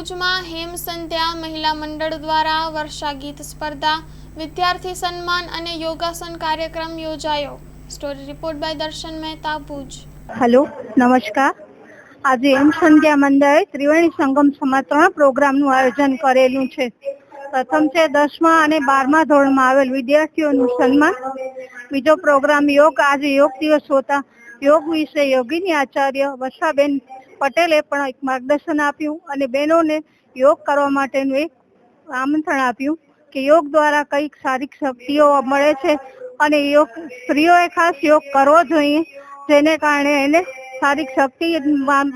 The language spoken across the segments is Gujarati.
ભુજમાં હેમ સંધ્યા મહિલા મંડળ દ્વારા વર્ષા ગીત સ્પર્ધા, વિદ્યાર્થી સન્માન અને યોગાસન કાર્યક્રમ યોજાયો. સ્ટોરી રિપોર્ટ બાય દર્શન મહેતા, ભુજ. હેલો, નમસ્કાર. આજે હેમ સંધ્યા મંડળે ત્રિવેણી સંગમ સમાજ 3 પ્રોગ્રામનું આયોજન કરેલું છે. પ્રથમ છે 10મા અને 12મા ધોરણમાં આવેલ વિદ્યાર્થીઓનું સન્માન. બીજો પ્રોગ્રામ યોગ. આજે યોગ દિવસ હોતા યોગ વિશે યોગીની આચાર્ય વર્ષાબેન પટેલે પણ એક માર્ગદર્શન આપ્યું અને બહેનોને યોગ કરવા માટેનું એક આમંત્રણ આપ્યું કે યોગ દ્વારા કઈક શારીરિક શક્તિઓ મળે છે અને યોગ સ્ત્રીઓએ ખાસ યોગ કરવો જોઈએ, જેને કારણે એને શારીરિક શક્તિ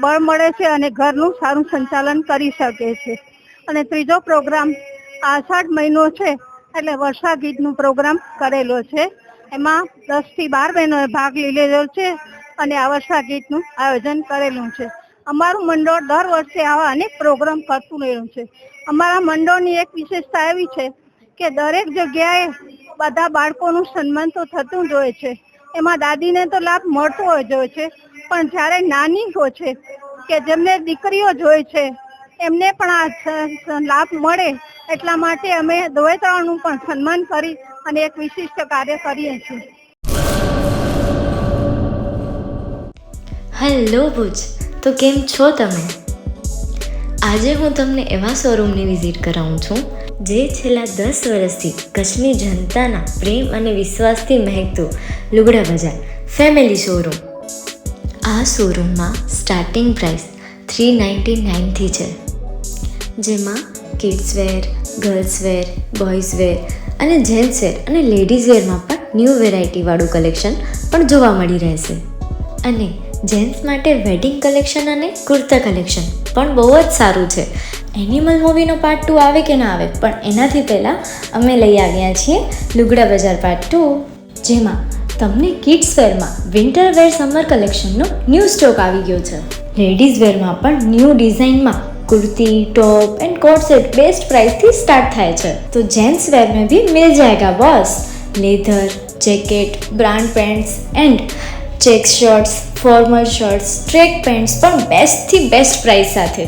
બળ મળે છે અને ઘરનું સારું સંચાલન કરી શકે છે. અને ત્રીજો પ્રોગ્રામ આષાઢ મહિનો છે એટલે વર્ષા ગીતનું પ્રોગ્રામ કરેલો છે. એમાં 10 થી 12 બહેનોએ ભાગ લીધેલો છે અને આ વર્ષા ગીતનું આયોજન કરેલું છે. અમારું મંડળ દર વર્ષે આવા અનેક પ્રોગ્રામ કરતું રહ્યું છે. અમારા મંડળની એક વિશેષતા એવી છે કે દરેક જગ્યાએ બધા બાળકોનું સન્માન તો થતું જ હોય છે. એમાં દાદીને તો લાભ મળતો જ હોય છે, પણ જ્યારે નાનીઓ છે કે જેમને દીકરીઓ જ હોય છે એમને પણ આ લાભ મળે એટલા માટે અમે દોયત્રાનું પણ સન્માન કરી અને એક વિશિષ્ટ કાર્ય કરીએ છીએ. હેલો ભુજ, તો કેમ છો તમે? આજે હું તમને એવા શોરૂમની વિઝિટ કરાવું છું જે છેલ્લા 10 વર્ષથી કચ્છની જનતાના પ્રેમ અને વિશ્વાસથી મહેકતું લુગડા બજાર ફેમિલી શોરૂમ. આ શોરૂમમાં સ્ટાર્ટિંગ પ્રાઇસ 399થી છે, જેમાં kids wear, girls wear, boys wear અને જેન્ટ્સ વેર અને લેડીઝ વેરમાં પણ ન્યૂ વેરાયટીવાળું કલેક્શન પણ જોવા મળી રહેશે. અને જેન્ટ્સ માટે વેડિંગ કલેક્શન અને કુર્તા કલેક્શન પણ બહુ જ સારું છે. એનિમલ મૂવીનો પાર્ટ 2 આવે કે ના આવે, પણ એનાથી પહેલાં અમે લઈ આવ્યા છીએ લુગડા બજાર પાર્ટ 2, જેમાં તમને કિડ્સ વેરમાં વિન્ટર વેર સમર કલેક્શનનો ન્યૂ સ્ટોક આવી ગયો છે. લેડીઝ વેરમાં પણ ન્યૂ ડિઝાઇનમાં kurti, top and coat set best price थी स्टार्ट थाय छे. तो जेंट्स वेर में भी मिल जाएगा boss. Leather, jacket, brand pants and check shirts, formal shirts, track pants पर बेस्ट थी बेस्ट प्राइस साथे.